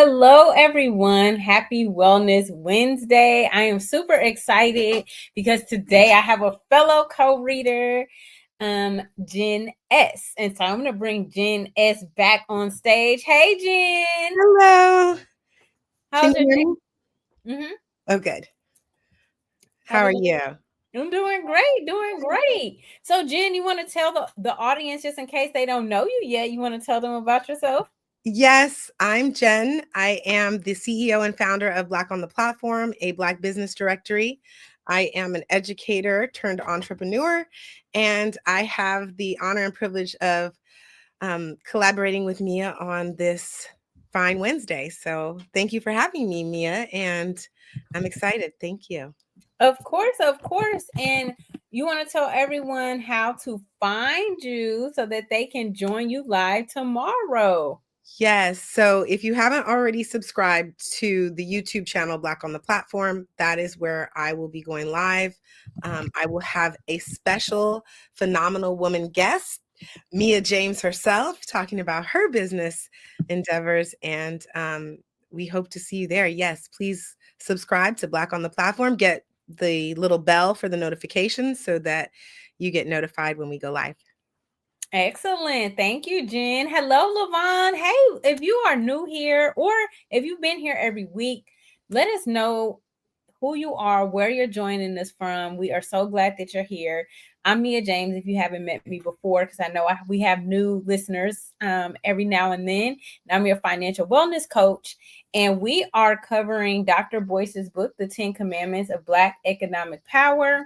Hello, everyone. Happy Wellness Wednesday. I am super excited because today I have a fellow co-reader, Jen S. And so I'm going to bring Jen S back on stage. Hey, Jen. Hello. Can How's you your hear me? day? Oh, good. How How are was you? I'm doing great, doing great. So, Jen, you want to tell the audience, just in case they don't know you yet, you want to tell them about yourself? Yes, I'm Jen. I am the CEO and founder of Black on the Platform, a Black business directory. I am an educator turned entrepreneur, and I have the honor and privilege of collaborating with Mia on this fine Wednesday. So thank you for having me, Mia, and I'm excited. Thank you. Of course, of course. And you want to tell everyone how to find you so that they can join you live tomorrow. Yes. So if you haven't already subscribed to the YouTube channel Black on the Platform, that is where I will be going live. I will have a special phenomenal woman guest, Mia James herself, talking about her business endeavors. And we hope to see you there. Yes, please subscribe to Black on the Platform. Get the little bell for the notifications so that you get notified when we go live. Excellent. Thank you, Jen. Hello, Lavon. Hey, if you are new here or if you've been here every week, let us know who you are, where you're joining us from. We are so glad that you're here. I'm Mia James, if you haven't met me before, because I know we have new listeners every now and then. And I'm your financial wellness coach. And we are covering Dr. Boyce's book, The 10 Commandments of Black Economic Power.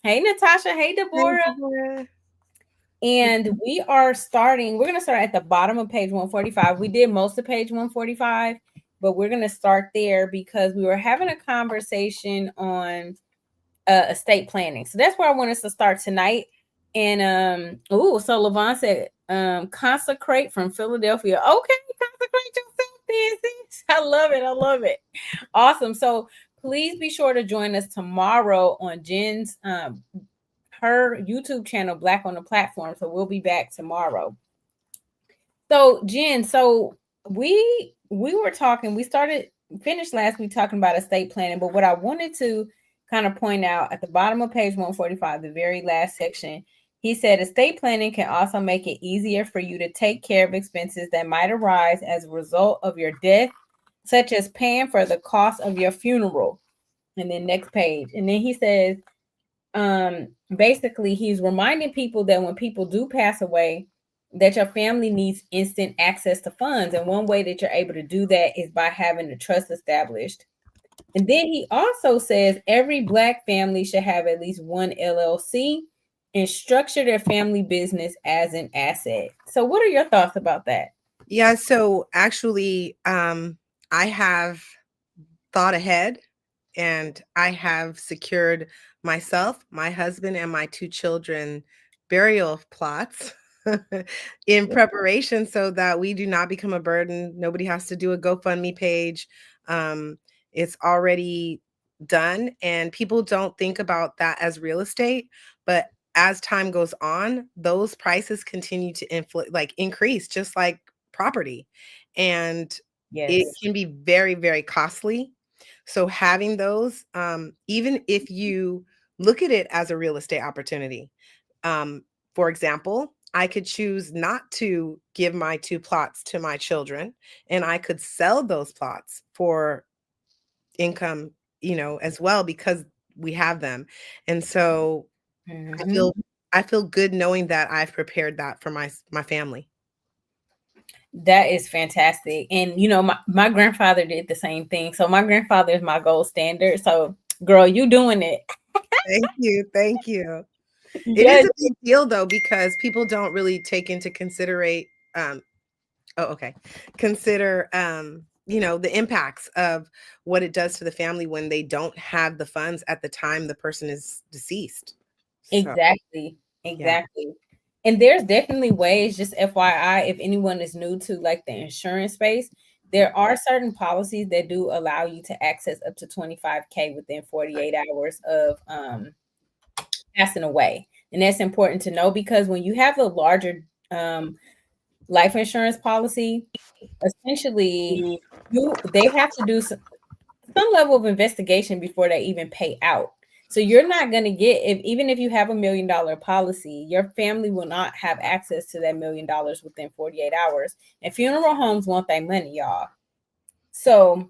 Hey, Natasha. Hey, Thank Deborah. you. And we're going to start at the bottom of page 145. We did most of page 145, but we're going to start there because we were having a conversation on estate planning. So that's where I want us to start tonight. And so Levon said, consecrate from Philadelphia. Okay, consecrate yourself, then. I love it. I love it. Awesome. So please be sure to join us tomorrow on Jen's her YouTube channel, Black on the Platform. So we'll be back tomorrow. So Jen, we were talking, finished last week talking about estate planning, but what I wanted to kind of point out at the bottom of page 145, the very last section, he said estate planning can also make it easier for you to take care of expenses that might arise as a result of your death, such as paying for the cost of your funeral. And then next page. And then he says, basically he's reminding people that when people do pass away, that your family needs instant access to funds, and one way that you're able to do that is by having a trust established. And then he also says every Black family should have at least one LLC and structure their family business as an asset. So what are your thoughts about that? Yeah, so actually, I have thought ahead and I have secured myself, my husband, and my two children burial plots in preparation so that we do not become a burden. Nobody has to do a GoFundMe page. It's already done, and people don't think about that as real estate, but as time goes on, those prices continue to increase, just like property. And it Yes. can be very, very costly. So having those, even if you look at it as a real estate opportunity, for example, I could choose not to give my two plots to my children, and I could sell those plots for income, as well, because we have them. And so I Mhm. feel I feel good knowing that I've prepared that for my family. That is fantastic. And my grandfather did the same thing. So my grandfather is my gold standard. So girl, you doing it. Thank you. Thank you. It is Yes, a big deal though, because people don't really take into considerate oh, okay. Consider the impacts of what it does to the family when they don't have the funds at the time the person is deceased. So, exactly. yeah. Exactly. And there's definitely ways, just FYI, if anyone is new to like the insurance space, there are certain policies that do allow you to access up to 25K within 48 hours of passing away. And that's important to know because when you have a larger life insurance policy, essentially they have to do some level of investigation before they even pay out. So you're not going to get, if even if you have $1 million policy, your family will not have access to that $1 million within 48 hours. And funeral homes want that money, y'all. So,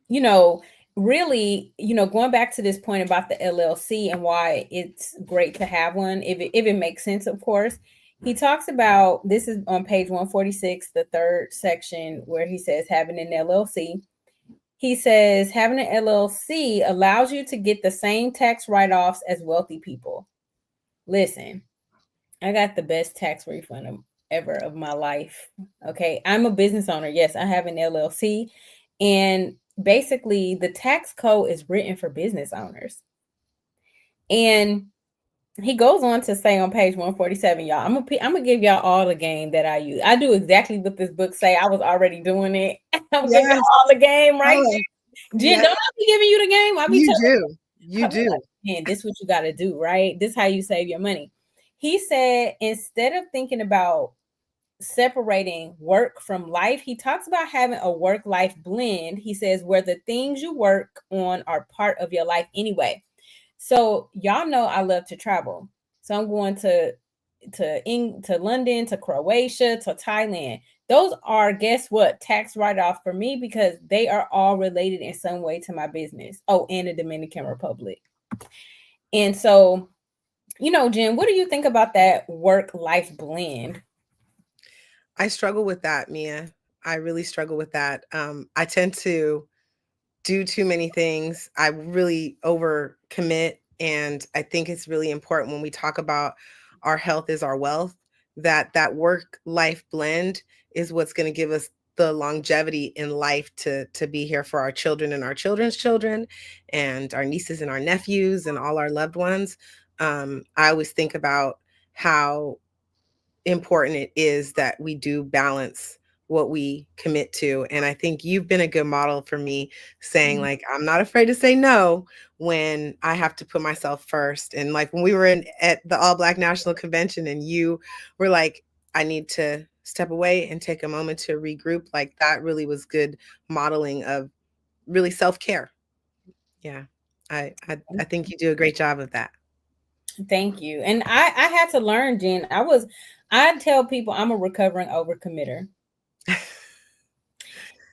you know, really, going back to this point about the LLC and why it's great to have one, if it makes sense, of course. He talks about, this is on page 146, the third section, where he says having an LLC. He says having an LLC allows you to get the same tax write-offs as wealthy people. Listen, I got the best tax refund ever of my life. Okay, I'm a business owner. Yes, I have an LLC, and basically the tax code is written for business owners. And he goes on to say on page 147, y'all, I'm gonna give y'all all the game that I use. I do exactly what this book say. I was already doing it. I'm gonna give y'all all the game, right? Jen, Yes, don't I be giving you the game? I be you telling do. You I be do. like, man, this is what you got to do, right? This is how you save your money. He said instead of thinking about separating work from life, he talks about having a work-life blend. He says where the things you work on are part of your life anyway. So y'all know I love to travel. So I'm going to London, to Croatia, to Thailand. Those are, guess what, tax write-off for me because they are all related in some way to my business. Oh, and the Dominican Republic. And so, Jen, what do you think about that work-life blend? I struggle with that, Mia. I really struggle with that. I tend to do too many things. I really overcommit. And I think it's really important when we talk about our health is our wealth, that work life blend is what's going to give us the longevity in life to be here for our children and our children's children and our nieces and our nephews and all our loved ones. I always think about how important it is that we do balance what we commit to. And I think you've been a good model for me saying, like, I'm not afraid to say no when I have to put myself first. And like when we were at the All Black National Convention and you were like, I need to step away and take a moment to regroup, like that really was good modeling of really self-care. Yeah. I think you do a great job of that. Thank you. And I had to learn, Jen. I tell people I'm a recovering overcommitter.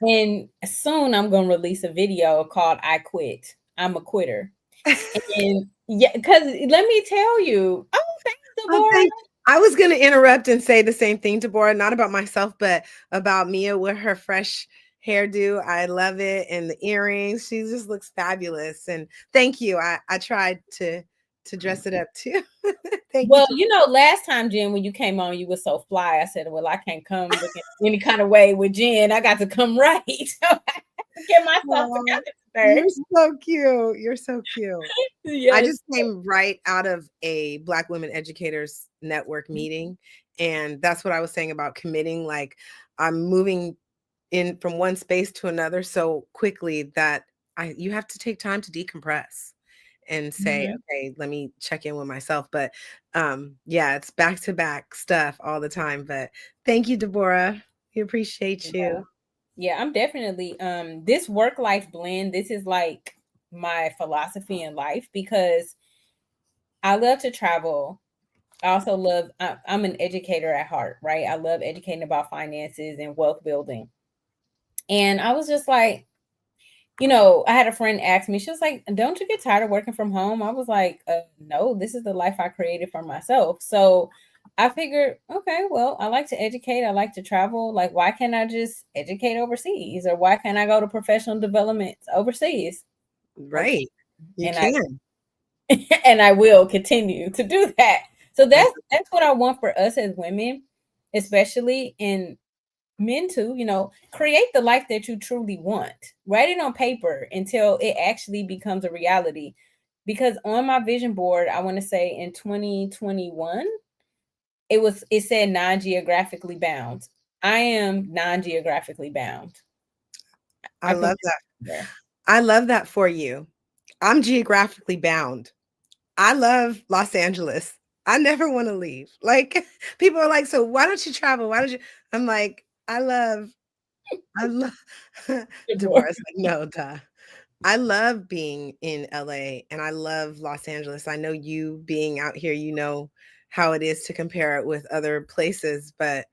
And soon I'm going to release a video called I Quit. I'm a quitter. And yeah, because let me tell you, oh, thanks, Oh, Deborah. thank I was going to interrupt and say the same thing, Deborah, not about myself, but about Mia with her fresh hairdo. I love it. And the earrings. She just looks fabulous. And thank you. I tried to dress it up too. Thank you. Well, last time, Jen, when you came on, you were so fly. I said, well, I can't come looking any kind of way with Jen. I got to come right. So I get myself Aw, together you're so cute. You're so cute. I Yes. just came right out of a Black Women Educators Network meeting. And that's what I was saying about committing. Like I'm moving in from one space to another so quickly that you have to take time to decompress and say, Mhm. okay, let me check in with myself. But yeah, it's back to back stuff all the time. But thank you, Deborah. We appreciate Yeah. you. Yeah, I'm definitely this work-life blend, this is like my philosophy in life because I love to travel. I also love I'm an educator at heart, right? I love educating about finances and wealth building. And I was just like, I had a friend ask me, she was like, don't you get tired of working from home? I was like, no, this is the life I created for myself. So I figured, okay, well, I like to educate. I like to travel. Like, why can't I just educate overseas? Or why can't I go to professional development overseas? Okay. Right. You And I can. and I will continue to do that. So That's that's what I want for us as women, especially in men too, create the life that you truly want. Write it on paper until it actually becomes a reality. Because on my vision board, I want to say in 2021, it said non-geographically bound. I am non-geographically bound. I I put love that. there. I love that for you. I'm geographically bound. I love Los Angeles. I never want to leave. Like people are like, so why don't you travel? Why don't you? I'm like, I love I love Deborah. Deborah's like, no, duh. I love being in LA and I love Los Angeles. I know you being out here, you know how it is to compare it with other places, but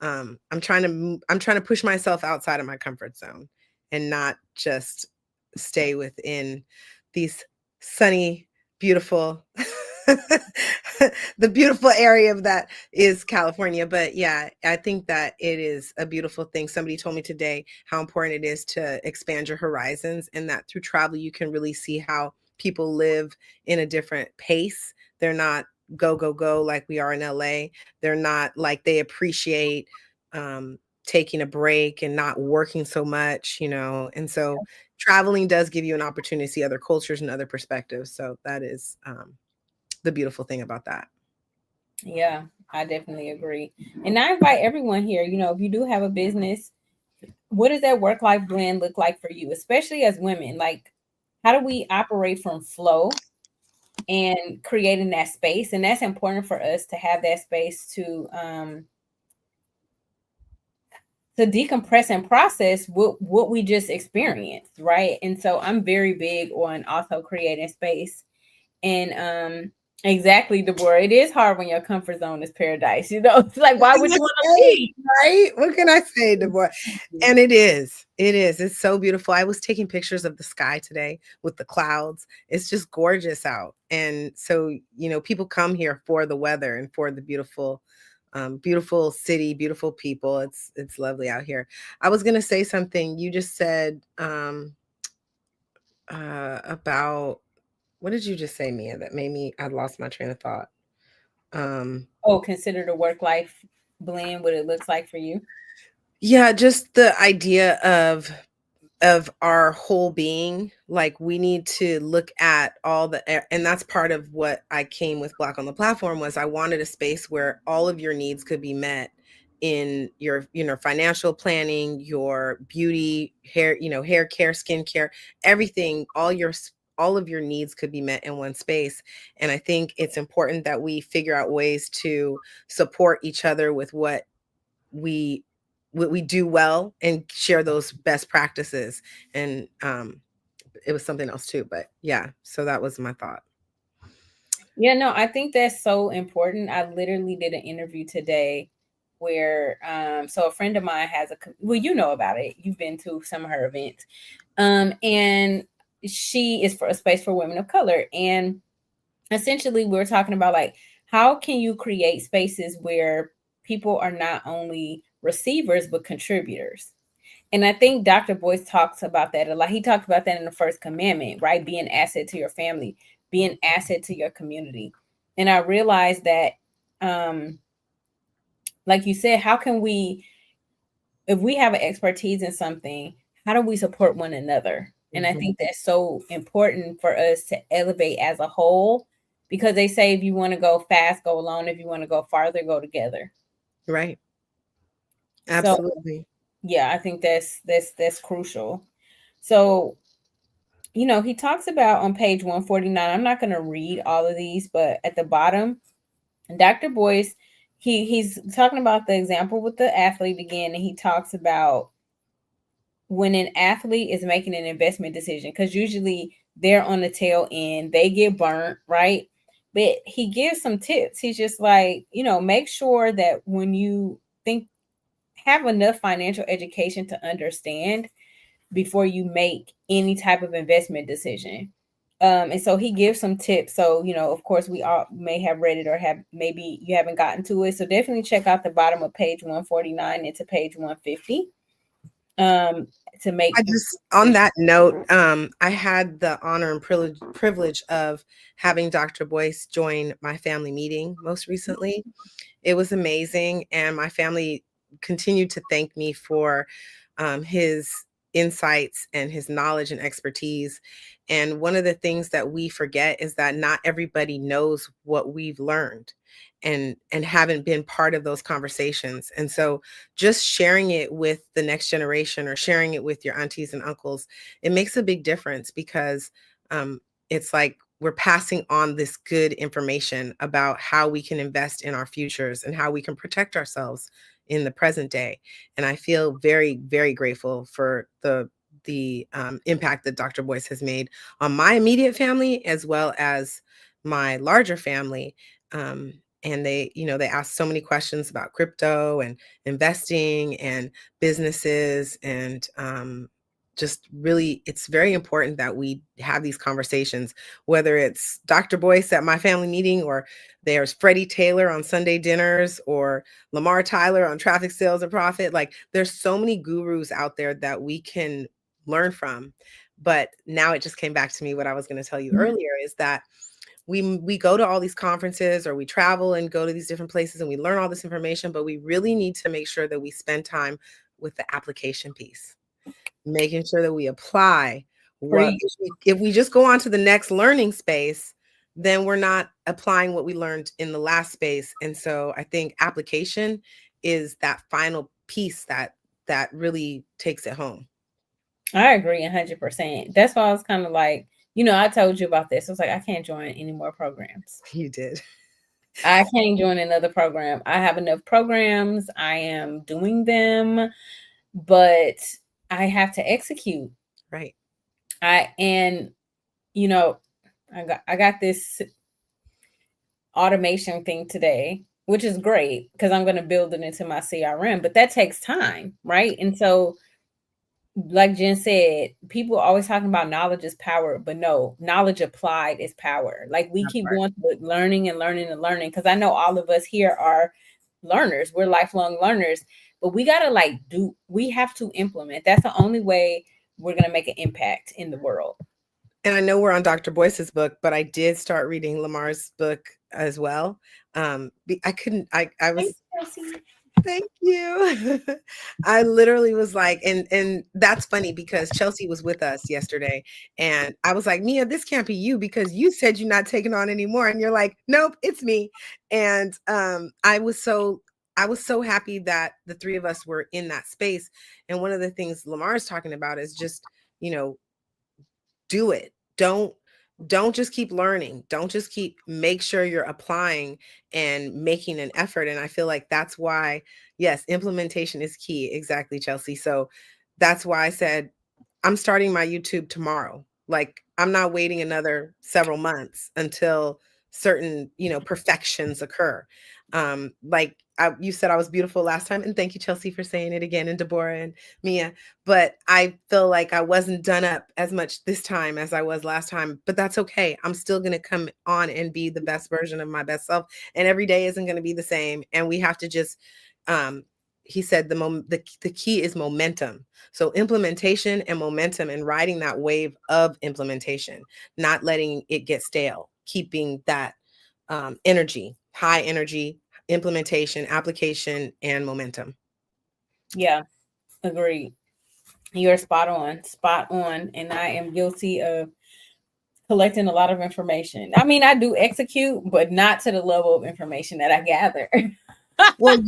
I'm trying to push myself outside of my comfort zone and not just stay within these sunny, beautiful the beautiful area of that is California. But yeah, I think that it is a beautiful thing. Somebody told me today how important it is to expand your horizons and that through travel you can really see how people live in a different pace. They're not go go go like we are in LA. They're not like they appreciate taking a break and not working so much, you know. And so traveling does give you an opportunity to see other cultures and other perspectives. So that is the beautiful thing about that. Yeah, I definitely agree. And I invite everyone here, if you do have a business, what does that work life blend look like for you, especially as women? Like, how do we operate from flow and creating that space? And that's important for us to have that space to decompress and process what we just experienced, right? And so I'm very big on also creating space. And exactly, Deborah, it is hard when your comfort zone is paradise. It's like, why would you want to leave? Right? What can I say, Deborah? And it is. It is. It's so beautiful. I was taking pictures of the sky today with the clouds. It's just gorgeous out. And so, you know, people come here for the weather and for the beautiful beautiful city, beautiful people. It's lovely out here. I was gonna say something. You just said about what did you just say, Mia, that made me I lost my train of thought. Um Oh, consider the work life blend what it looks like for you. yeah, just the idea of our whole being. Like we need to look at all and that's part of what I came with Black on the Platform was I wanted a space where all of your needs could be met in your, you know, financial planning, your beauty, hair, you know, hair care, skin care, everything, all of your needs could be met in one space. And I think it's important that we figure out ways to support each other with we what we do well and share those best practices. And it was something else too, but yeah, so that was my thought. Yeah, no, I think that's so important. I literally did an interview today where so a friend of mine has well, you know about it. You've been to some of her events. And she is for a space for women of color. And essentially we're talking about like how can you create spaces where people are not only receivers but contributors. And I think Dr. Boyce talks about that a lot. He talked about that in the first commandment, right? Be an asset to your family, be an asset to your community. And I realized that, um, like you said, how can we, if we have an expertise in something, how do we support one another? And I Mhm. think that's so important for us to elevate as a whole, because they say if you want to go fast, go alone. If you want to go farther, go together. Right. So Absolutely. yeah, I think that's crucial. So he talks about on page 149. I'm not going to read all of these, but at the bottom, Dr. Boyce, he's talking about the example with the athlete again, and he talks about when an athlete is making an investment decision, because usually they're on the tail end, they get burnt, right? But he gives some tips. He's just like, make sure that when you think, have enough financial education to understand before you make any type of investment decision. And so he gives some tips. So, of course, we all may have read it or have maybe you haven't gotten to it. So definitely check out the bottom of page 149 into page 150 um, to I make just on that note, I had the honor and privilege of having Dr. Boyce join my family meeting most recently. It was amazing, and my family continued to thank me for his insights and his knowledge and expertise. And one of the things that we forget is that not everybody knows what we've learned and haven't been part of those conversations. And so just sharing it with the next generation or sharing it with your aunties and uncles, it makes a big difference because it's like we're passing on this good information about how we can invest in our futures and how we can protect ourselves in the present day. And I feel very, very grateful for the impact that Dr. Boyce has made on my immediate family as well as my larger family. And they, they ask so many questions about crypto and investing and businesses, and just really, it's very important that we have these conversations, whether it's Dr. Boyce at my family meeting, or there's Freddie Taylor on Sunday dinners, or Lamar Tyler on Traffic Sales and Profit. Like, there's so many gurus out there that we can learn from. But now it just came back to me what I was going to tell you earlier, is that we go to all these conferences, or we travel and go to these different places, and we learn all this information, but we really need to make sure that we spend time with the application piece, making sure that we apply what if we just go on to the next learning space, then we're not applying what we learned in the last space. And so I think application is that final piece that really takes it home. I agree 100%. That's why I was kind of like, I told you about this. I was like, I can't join any more programs. You did. I can't join another program. I have enough programs. I am doing them, but I have to execute. Right. I got this automation thing today, which is great because I'm going to build it into my CRM, but that takes time, right? And so, like Jen said, people are always talking about knowledge is power, but no, knowledge applied is power. Like, we keep going through learning and learning and learning, because I know all of us here are learners. We're lifelong learners, but we got to we have to implement. That's the only way we're going to make an impact in the world. And I know we're on Dr. Boyce's book, but I did start reading Lamar's book as well. I was, thank you. I literally was like, and that's funny because Chelsea was with us yesterday, and I was like, Mia, this can't be you, because you said you're not taking on anymore. And you're like, nope, it's me. And I was so happy that the three of us were in that space. And one of the things Lamar is talking about is just, do it. Don't just keep learning. Don't just make sure you're applying and making an effort. And I feel like that's why, yes, implementation is key. Exactly, Chelsea. So that's why I said, I'm starting my YouTube tomorrow. Like, I'm not waiting another several months until certain, perfections occur. Like you said, I was beautiful last time, and thank you, Chelsea, for saying it again, and Deborah and Mia. But I feel like I wasn't done up as much this time as I was last time, but that's okay. I'm still going to come on and be the best version of my best self, and every day isn't going to be the same. And we have to just, he said, the key is momentum. So implementation and momentum, and riding that wave of implementation, not letting it get stale, keeping that energy, high energy, implementation, application, and momentum. Yeah, agreed. You're spot on. And I am guilty of collecting a lot of information. I mean, I do execute, but not to the level of information that I gather. Well,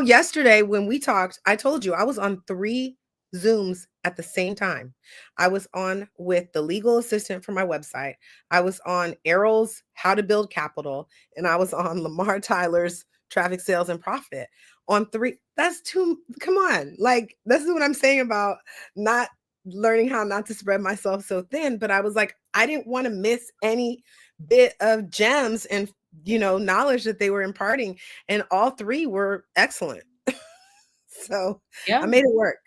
yesterday when we talked, I told you I was on 3 Zooms at the same time. I was on with the legal assistant for my website. I was on Errol's How to Build Capital, and I was on Lamar Tyler's Traffic Sales and Profit. On 3, that's too, come on. Like, this is what I'm saying about not learning how not to spread myself so thin. But I was like, I didn't want to miss any bit of gems and knowledge that they were imparting, and all 3 were excellent. So yeah, I made it work.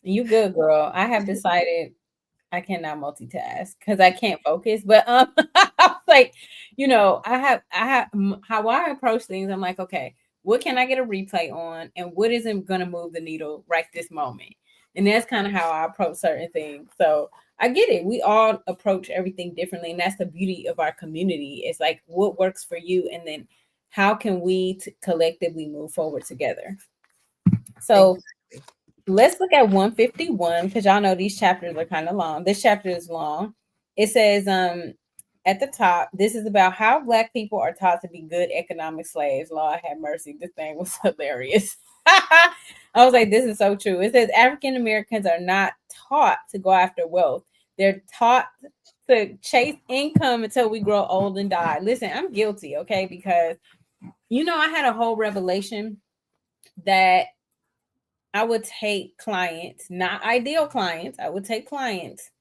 You good, girl. I have decided I cannot multitask because I can't focus. But I was like, I have how I approach things. I'm like, okay, what can I get a replay on, and what isn't going to move the needle right this moment? And that's kind of how I approach certain things. So I get it. We all approach everything differently, and that's the beauty of our community. It's like, what works for you, and then how can we collectively move forward together? So let's look at 151, because y'all know these chapters are kind of long. This chapter is long. It says at the top, this is about how Black people are taught to be good economic slaves. Lord have mercy. This thing was hilarious. I was like, this is so true. It says African Americans are not taught to go after wealth. They're taught to chase income until we grow old and die. Listen, I'm guilty, okay? Because, I had a whole revelation that I would take clients, not ideal clients, I would take clients,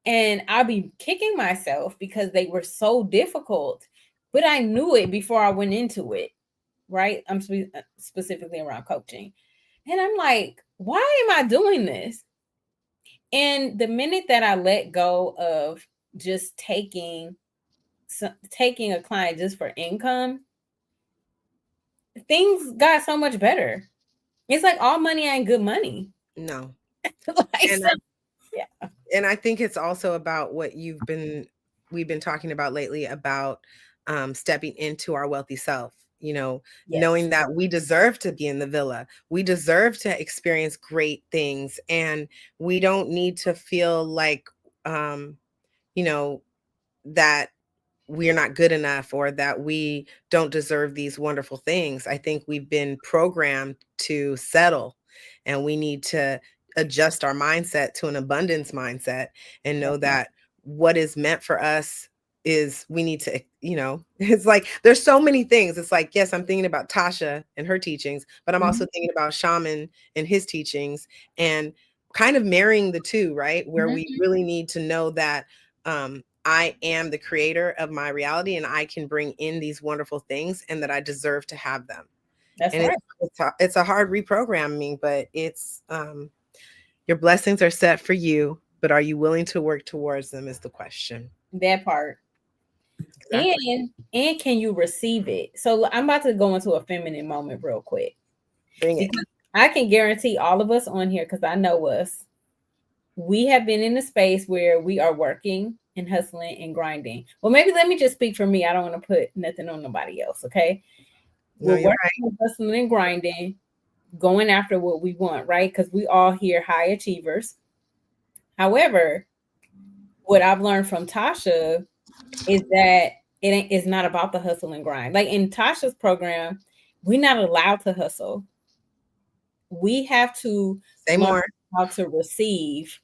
and I'll be kicking myself because they were so difficult, but I knew it before I went into it, right? I'm specifically around coaching. And I'm like, why am I doing this? And the minute that I let go of just taking a client just for income, things got so much better. It's like all money ain't good money. No. Like, And so, yeah. and I think it's also about what we've been talking about lately about stepping into our wealthy self, you know, Yes. knowing that we deserve to be in the villa. We deserve to experience great things, and we don't need to feel like um, you know, that we're not good enough or that we don't deserve these wonderful things. I think we've been programmed to settle, and we need to adjust our mindset to an abundance mindset and Yeah. know that what is meant for us is we need to, it's like there's so many things. It's like, yes, I'm thinking about Tasha and her teachings, but I'm also Mhm. thinking about Shaman and his teachings, and kind of marrying the two, right? Where we Mhm. really need to know that I am the creator of my reality, and I can bring in these wonderful things, and that I deserve to have them. That's And right. it's a hard reprogramming, but it's your blessings are set for you, but are you willing to work towards them is the question. That part. Exactly. And can you receive it? So I'm about to go into a feminine moment real quick Bring it. because I can guarantee all of us on here, because I know us, we have been in a space where we are working and hustling and grinding. Well, maybe let me just speak for me. I don't want to put nothing on nobody else. Okay. No, We're you're working and hustling and grinding, going after what we want, right? Because we all here high achievers. However, what I've learned from Tasha is that it's not about the hustle and grind. Like in Tasha's program, we're not allowed to hustle. We have to right. Say learn more. how to receive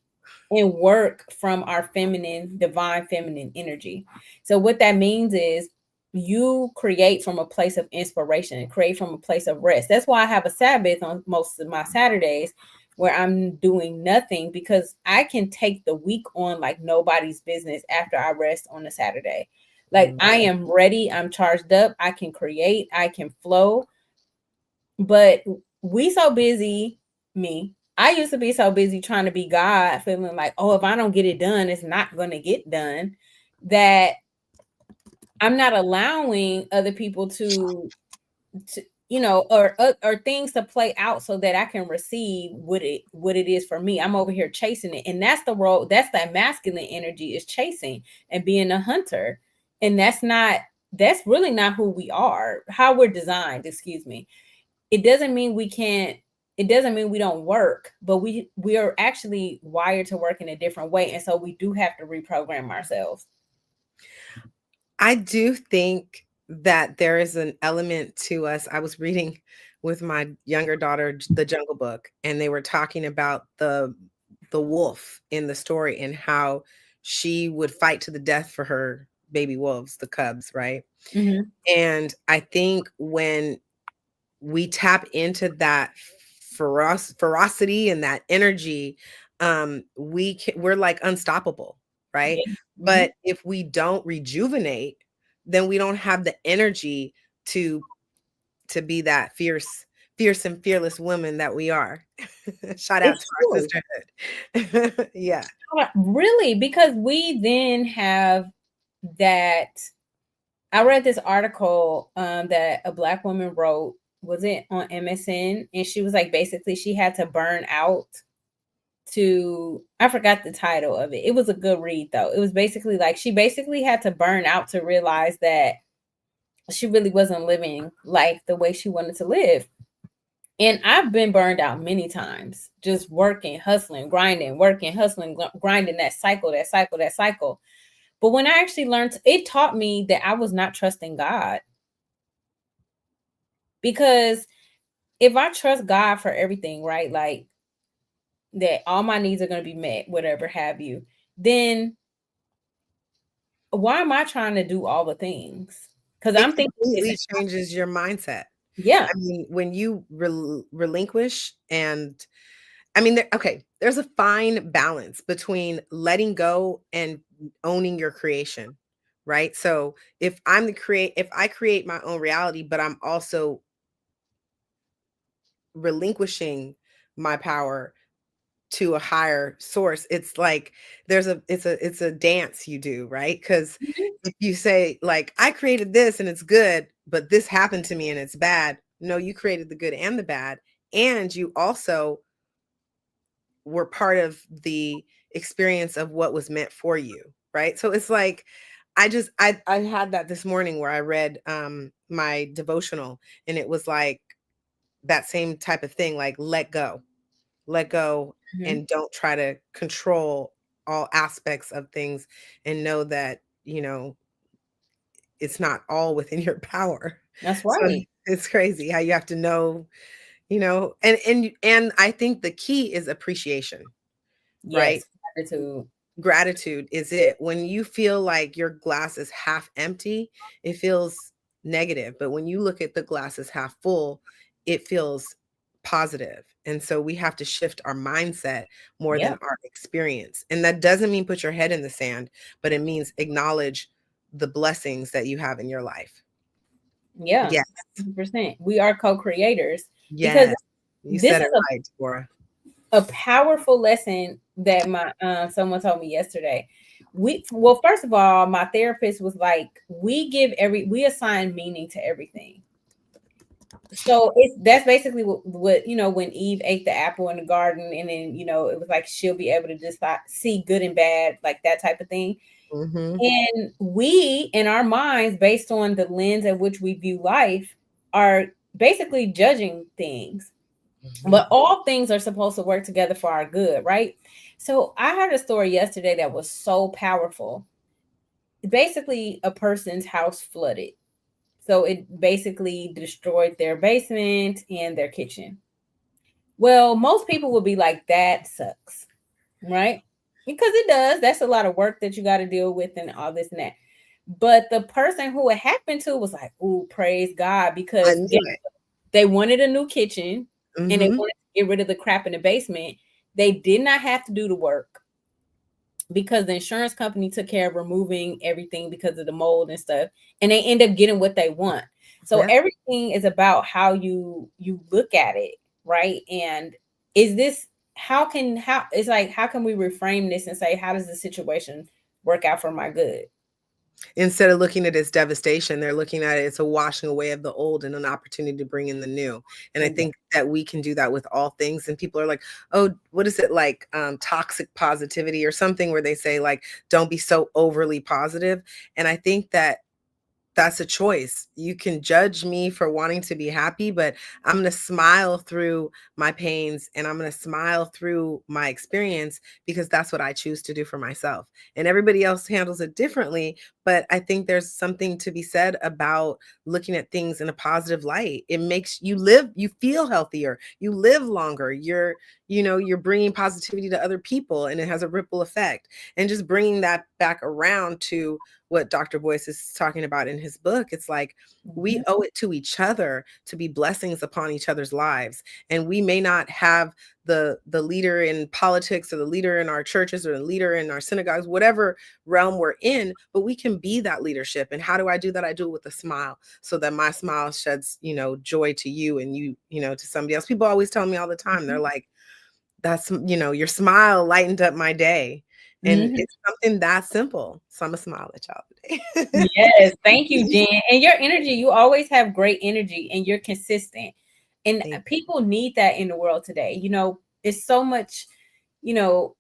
and work from our feminine, divine feminine energy. So what that means is you create from a place of inspiration and create from a place of rest. That's why I have a Sabbath on most of my Saturdays where I'm doing nothing, because I can take the week on like nobody's business after I rest on a Saturday. Like Mm. I am ready, I'm charged up, I can create, I can flow. But we so busy, me. I used to be so busy trying to be God, feeling like, oh, if I don't get it done, it's not going to get done, that I'm not allowing other people to or things to play out so that I can receive what it is for me. I'm over here chasing it, and that's the role. That's that masculine energy, is chasing and being a hunter, and that's really not who we are. How we're designed. Excuse me. It doesn't mean we can't. It doesn't mean we don't work, but we are actually wired to work in a different way, and so we do have to reprogram ourselves. I do think that there is an element to us. I was reading with my younger daughter the Jungle Book, and they were talking about the wolf in the story and how she would fight to the death for her baby wolves, the cubs, right? Mm-hmm. And I think when we tap into that ferocity and that energy, we're like unstoppable, right? Yeah. Mm-hmm. But if we don't rejuvenate, then we don't have the energy to be that fierce and fearless woman that we are. Shout out to It's our true. sisterhood. Yeah. Really, because we then have that. I read this article that a black woman wrote, was it on MSN? And she was like, basically, she had to burn out I forgot the title of it. It was a good read though. It was basically like she basically had to burn out to realize that she really wasn't living life the way she wanted to live. And I've been burned out many times, just working, hustling, grinding, working, hustling, grinding, that cycle, that cycle, that cycle. But when I actually learned, it taught me that I was not trusting God. Because if I trust God for everything, right? Like that all my needs are going to be met, whatever have you, then why am I trying to do all the things? Because It I'm thinking it's completely changes your mindset. Yeah. I mean, when you relinquish, and I mean, okay, there's a fine balance between letting go and owning your creation, right? So if I create my own reality, but I'm also relinquishing my power to a higher source, it's like it's a dance you do, right? Because Mhm. if you say like, I created this and it's good, but this happened to me and it's bad. No, you created the good and the bad, and you also were part of the experience of what was meant for you, right? So it's like, I had that this morning where I read my devotional, and it was like that same type of thing, like let go, Mhm. and don't try to control all aspects of things, and know that, it's not all within your power. That's So right. it's crazy how you have to know, and I think the key is appreciation, right? Yes. Gratitude. Gratitude is it. When you feel like your glass is half empty, it feels negative. But when you look at the glass as half full, it feels positive. And so we have to shift our mindset more than Yeah. our experience. And that doesn't mean put your head in the sand, but it means acknowledge the blessings that you have in your life. Yeah. Yes. 100%. We are co-creators because Yes. You this said is it right, Deborah. a powerful lesson that my someone told me yesterday. Well, first of all, my therapist was like, we assign meaning to everything. So that's basically what when Eve ate the apple in the garden, and then it was like she'll be able to just like see good and bad, like that type of thing. Hmm. And we, in our minds, based on the lens at which we view life, are basically judging things. Hmm. But all things are supposed to work together for our good, right? So I heard a story yesterday that was so powerful. Basically, a person's house flooded. So it basically destroyed their basement and their kitchen. Well, most people would be like, that sucks, right? Because it does. That's a lot of work that you got to deal with and all this and that. But the person who it happened to was like, ooh, praise God, I because knew it. they wanted a new kitchen and they Hmm. wanted to get rid of the crap in the basement. They did not have to do the work because the insurance company took care of removing everything because of the mold and stuff, and they end up getting what they want. So Yeah. everything is about how you look at it, right? And is this how it's like, how can we reframe this and say, how does the situation work out for my good? Instead of looking at it as devastation, they're looking at it as a washing away of the old and an opportunity to bring in the new. And I think that we can do that with all things. And people are like, oh, what is it like? Toxic positivity or something, where they say like, don't be so overly positive. And I think that that's a choice. You can judge me for wanting to be happy, but I'm going to smile through my pains, and I'm going to smile through my experience, because that's what I choose to do for myself. And everybody else handles it differently. But I think there's something to be said about looking at things in a positive light. It makes you feel healthier, you live longer, you're bringing positivity to other people, and it has a ripple effect. And just bringing that back around to what Dr. Boyce is talking about in his book. It's like we Mhm. owe it to each other to be blessings upon each other's lives. And we may not have the leader in politics, or the leader in our churches, or the leader in our synagogues, whatever realm we're in, but we can be that leadership. And how do I do that? I do it with a smile, so that my smile sheds, joy to you, and to somebody else. People always tell me all the time, they're Mhm. like, that's, your smile lightened up my day. And Mhm. it's something that simple. So I'm gonna smile at y'all today. Yes, thank you, Jen. And your energy, you always have great energy and you're consistent. And Thank people need that in the world today. It's so much, you know,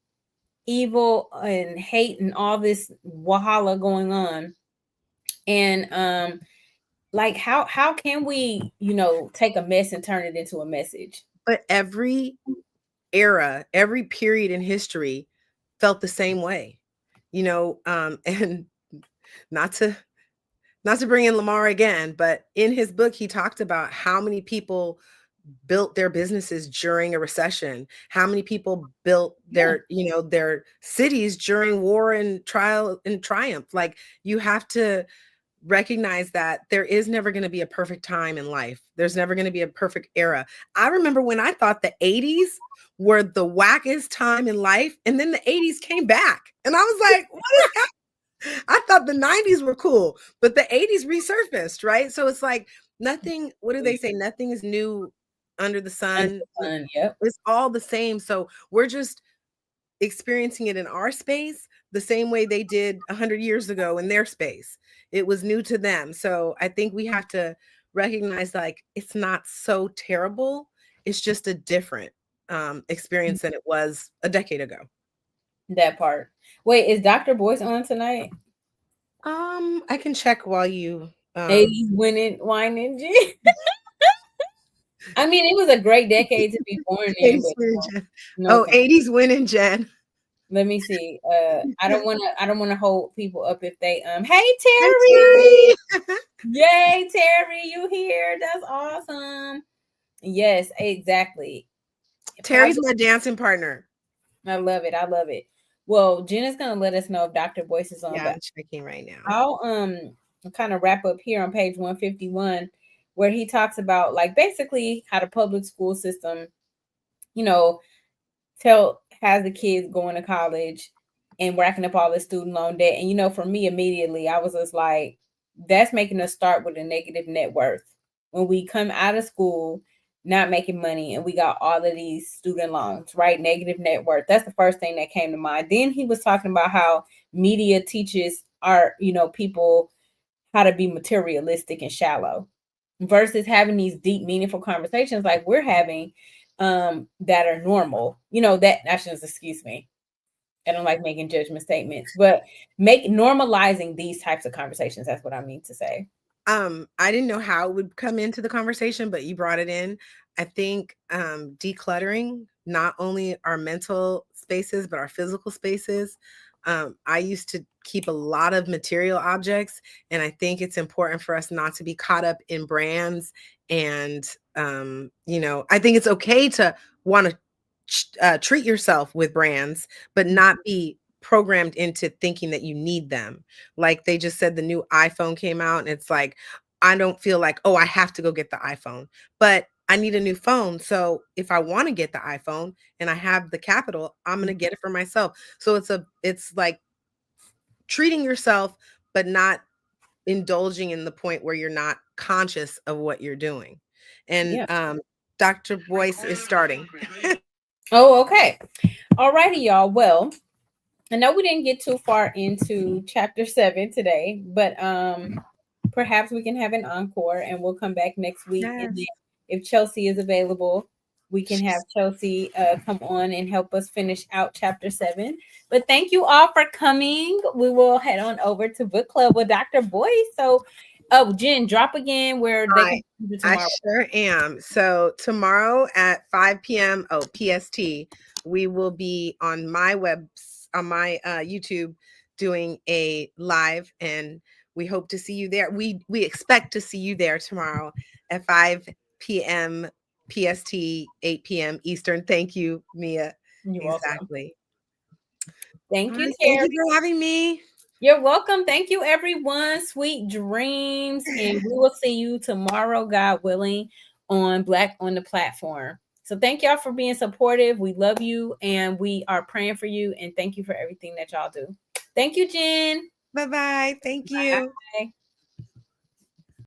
evil and hate and all this wahala going on. And like how can we, take a mess and turn it into a message? But every era, every period in history felt the same way, and not to not to bring in Lamar again, but in his book, he talked about how many people built their businesses during a recession, how many people built Yeah. their cities during war and trial and triumph. Like, you have to recognize that there is never going to be a perfect time in life. There's never going to be a perfect era. I remember when I thought the 80s were the wackest time in life, and then the 80s came back. And I was like, what is happening? I thought the 90s were cool, but the 80s resurfaced, right? So it's like nothing, what do they say? Nothing is new under the Under sun. the sun, yep. It's all the same. So we're just experiencing it in our space the same way they did 100 years ago in their space. It was new to them. So I think we have to recognize like it's not so terrible. It's just a different experience than it was a decade ago. That part. Wait, is Dr. Boyce on tonight? I can check while you 80s winning whining Jen. I mean, it was a great decade to be born in, 80s but winning Jen. no Oh, thanks. 80s winning Jen. Let me see. I don't wanna hold people up if they hey Hi, Terry. Terry. Yay, Terry, you here? That's awesome. Yes, exactly. Terry's my dancing partner. I love it. I love it. Well, Jenna's gonna let us know if Dr. Boyce is on, Yeah, but I'm checking right now. I'll kind of wrap up here on page 151, where he talks about like basically how the public school system, you know, has the kids going to college and racking up all the student loan debt. And for me, immediately I was just like, that's making us start with a negative net worth. When we come out of school not making money and we got all of these student loans, right? Negative net worth. That's the first thing that came to mind. Then he was talking about how media teaches our, people how to be materialistic and shallow versus having these deep, meaningful conversations like we're having that are normal. That actions, excuse me. I don't like making judgment statements, but normalizing these types of conversations. That's what I mean to say. I didn't know how it would come into the conversation, but you brought it in. I think decluttering not only our mental spaces, but our physical spaces. I used to keep a lot of material objects, and I think it's important for us not to be caught up in brands. And, I think it's okay to want to treat yourself with brands, but not be programmed into thinking that you need them. Like they just said the new iPhone came out and it's like I don't feel like, oh, I have to go get the iPhone, but I need a new phone. So if I want to get the iPhone and I have the capital, I'm going to get it for myself. So it's like treating yourself but not indulging in the point where you're not conscious of what you're doing. And Yeah. Dr. Boyce is starting. Oh, okay. All righty, y'all. Well, I know we didn't get too far into chapter 7 today, but perhaps we can have an encore and we'll come back next week. And then Yes. if Chelsea is available, we can have Chelsea come on and help us finish out chapter 7. But thank you all for coming. We will head on over to book club with Dr. Boyce. So, Jen, drop again where they can do I tomorrow. sure am. So tomorrow at 5 p.m. PST, we will be on my YouTube doing a live, and we hope to see you there. We expect to see you there tomorrow at 5 p.m. PST, 8 p.m. Eastern. Thank you, Mia. You're welcome. Exactly. Thank All you, right, Terry. thank you for having me. You're welcome. Thank you, everyone. Sweet dreams. And we will see you tomorrow, God willing, on Black on the Platform. So thank y'all for being supportive. We love you and we are praying for you. And thank you for everything that y'all do. Thank you, Jen. Bye-bye. Thank you. Bye.